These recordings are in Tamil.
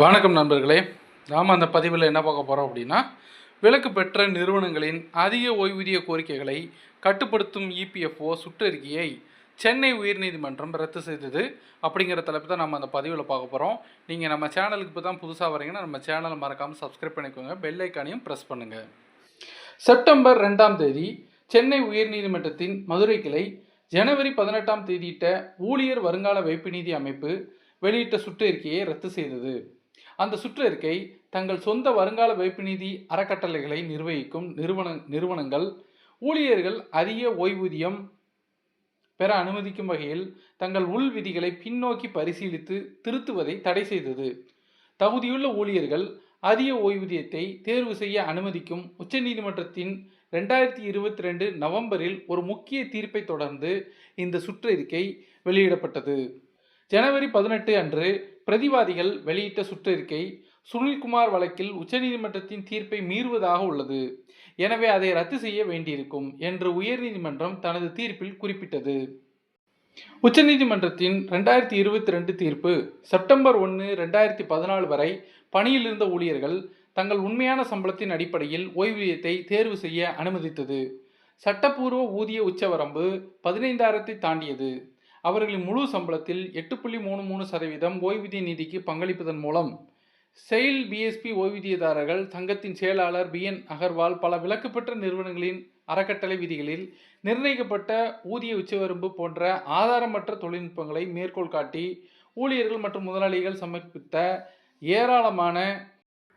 வணக்கம் நண்பர்களே. நாம் அந்த பதிவில் என்ன பார்க்க போகிறோம் அப்படின்னா, விலக்கு பெற்ற நிறுவனங்களின் அதிக ஓய்வூதிய கோரிக்கைகளை கட்டுப்படுத்தும் இபிஎஃப்ஓ சுற்றறிக்கையை சென்னை உயர்நீதிமன்றம் ரத்து செய்தது அப்படிங்கிற தலைப்பு தான் நம்ம அந்த பதிவில் பார்க்க போகிறோம். நீங்கள் நம்ம சேனலுக்கு இப்போ தான் புதுசாக வரீங்கன்னா நம்ம சேனலை மறக்காமல் சப்ஸ்கிரைப் பண்ணிக்கோங்க, பெல் ஐக்கானையும் ப்ரெஸ் பண்ணுங்கள். செப்டம்பர் 2ஆம் தேதி சென்னை உயர்நீதிமன்றத்தின் மதுரை கிளை ஜனவரி 18ஆம் தேதியிட்ட ஊழியர் வருங்கால வைப்பு நிதி அமைப்பு வெளியிட்ட சுற்றறிக்கையை ரத்து செய்தது. அந்த சுற்றறிக்கை தங்கள் சொந்த வருங்கால வைப்பு நிதி அறக்கட்டளைகளை நிர்வகிக்கும் நிறுவனங்கள் ஊழியர்கள் அதிக ஓய்வூதியம் பெற அனுமதிக்கும் வகையில் தங்கள் உள் விதிகளை பின்னோக்கி பரிசீலித்து திருத்துவதை தடை செய்தது. தகுதியுள்ள ஊழியர்கள் அதிக ஓய்வூதியத்தை தேர்வு செய்ய அனுமதிக்கும் உச்சநீதிமன்றத்தின் 2022 நவம்பரில் ஒரு முக்கிய தீர்ப்பை தொடர்ந்து இந்த சுற்றறிக்கை வெளியிடப்பட்டது. ஜனவரி 18 அன்று பிரதிவாதிகள் வெளியிட்ட சுற்றறிக்கை சுனில்குமார் வழக்கில் உச்சநீதிமன்றத்தின் தீர்ப்பை மீறுவதாக உள்ளது, எனவே அதை ரத்து செய்ய வேண்டியிருக்கும் என்று உயர்நீதிமன்றம் தனது தீர்ப்பில் குறிப்பிட்டது. உச்சநீதிமன்றத்தின் 2022 தீர்ப்பு செப்டம்பர் 1, 2014 வரை பணியில் இருந்த ஊழியர்கள் தங்கள் உண்மையான சம்பளத்தின் அடிப்படையில் ஓய்வூதியத்தை தேர்வு செய்ய அனுமதித்தது. சட்டப்பூர்வ ஊதிய உச்சவரம்பு 15,000 தாண்டியது. அவர்களின் முழு சம்பளத்தில் 8.33% ஓய்வூதிய நிதிக்கு பங்களிப்பதன் மூலம் செயல் பிஎஸ்பி ஓய்வூதியதாரர்கள் சங்கத்தின் செயலாளர் BN அகர்வால் பல விலக்கு பெற்ற நிறுவனங்களின் அறக்கட்டளை விதிகளில் நிர்ணயிக்கப்பட்ட ஊதிய உச்சவரம்பு போன்ற ஆதாரமற்ற தொழில்நுட்பங்களை மேற்கோள் காட்டி ஊழியர்கள் மற்றும் முதலாளிகள் சமர்ப்பித்த ஏராளமான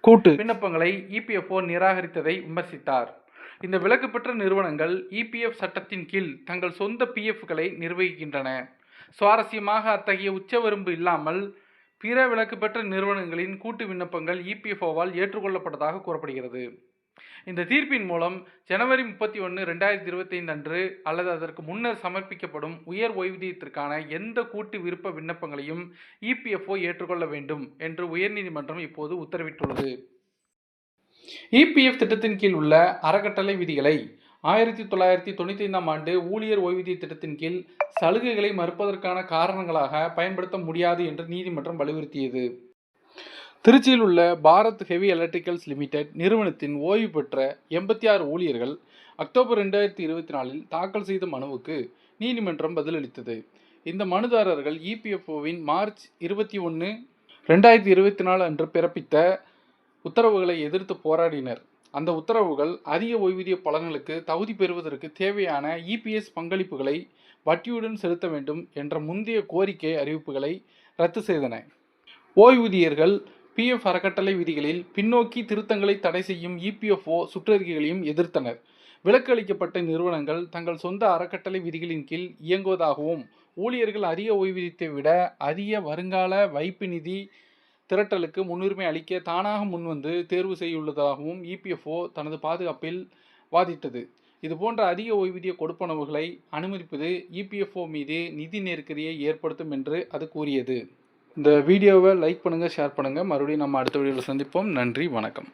கூட்டு விண்ணப்பங்களை இபிஎஃப்ஓ நிராகரித்ததை விமர்சித்தார். இந்த விலக்கு பெற்ற நிறுவனங்கள் இபிஎஃப் சட்டத்தின் கீழ் தங்கள் சொந்த பிஎஃப்களை நிர்வகிக்கின்றன. சுவாரஸ்யமாக, அத்தகைய உச்சவரம்பு இல்லாமல் பிற விலக்கு பெற்ற நிறுவனங்களின் கூட்டு விண்ணப்பங்கள் இபிஎஃப்ஓவால் ஏற்றுக்கொள்ளப்பட்டதாக கூறப்படுகிறது. இந்த தீர்ப்பின் மூலம் ஜனவரி 31, 2025 அன்று அல்லது அதற்கு முன்னர் சமர்ப்பிக்கப்படும் உயர் ஓய்வூதியத்திற்கான எந்த கூட்டு விருப்ப விண்ணப்பங்களையும் இபிஎஃப்ஓ ஏற்றுக்கொள்ள வேண்டும் என்று உயர்நீதிமன்றம் இப்போது உத்தரவிட்டுள்ளது. இபிஎஃப் திட்டத்தின் கீழ் உள்ள அறக்கட்டளை விதிகளை 1995ஆம் ஆண்டு ஊழியர் ஓய்வூதிய திட்டத்தின் கீழ் சலுகைகளை மறுப்பதற்கான காரணங்களாக பயன்படுத்த முடியாது என்று நீதிமன்றம் வலியுறுத்தியது. திருச்சியில் உள்ள பாரத் ஹெவி எலக்ட்ரிக்கல்ஸ் லிமிடெட் நிறுவனத்தின் ஓய்வு பெற்ற 86 ஊழியர்கள் அக்டோபர் 2024இல் தாக்கல் செய்த மனுவுக்கு நீதிமன்றம் பதிலளித்தது. இந்த மனுதாரர்கள் இபிஎஃப்ஓவின் மார்ச் 21, 2024 அன்று பிறப்பித்த உத்தரவுகளை எதிர்த்து போராடினர். அந்த உத்தரவுகள் அதிக ஓய்வூதிய பலன்களுக்கு தகுதி பெறுவதற்கு தேவையான இபிஎஸ் பங்களிப்புகளை வட்டியுடன் செலுத்த வேண்டும் என்ற முந்தைய கோரிக்கை அறிவிப்புகளை ரத்து செய்தன. ஓய்வூதியர்கள் பிஎஃப் அறக்கட்டளை விதிகளில் பின்னோக்கி திருத்தங்களை தடை செய்யும் இபிஎஃப்ஓ சுற்றறிக்கைகளையும் எதிர்த்தனர். விலக்கு அளிக்கப்பட்ட நிறுவனங்கள் தங்கள் சொந்த அறக்கட்டளை விதிகளின் கீழ் இயங்குவதாகவும் ஊழியர்கள் அதிக ஓய்வூதியத்தை விட அதிக வருங்கால வைப்பு நிதி திரட்டலுக்கு முன்னுரிமை அளிக்க தானாக முன்வந்து தேர்வு செய்துள்ளதாகவும் இபிஎஃப்ஓ தனது பாதுகாப்பில் வாதிட்டது. இதுபோன்ற அதிக ஓய்வூதிய கொடுப்பனவுகளை அனுமதிப்பது இபிஎஃப்ஓ மீது நிதி நெருக்கடியை ஏற்படுத்தும் என்று அது கூறியது. இந்த வீடியோவை லைக் பண்ணுங்கள், ஷேர் பண்ணுங்கள். மறுபடியும் நம்ம அடுத்த வீடியோவில் சந்திப்போம். நன்றி, வணக்கம்.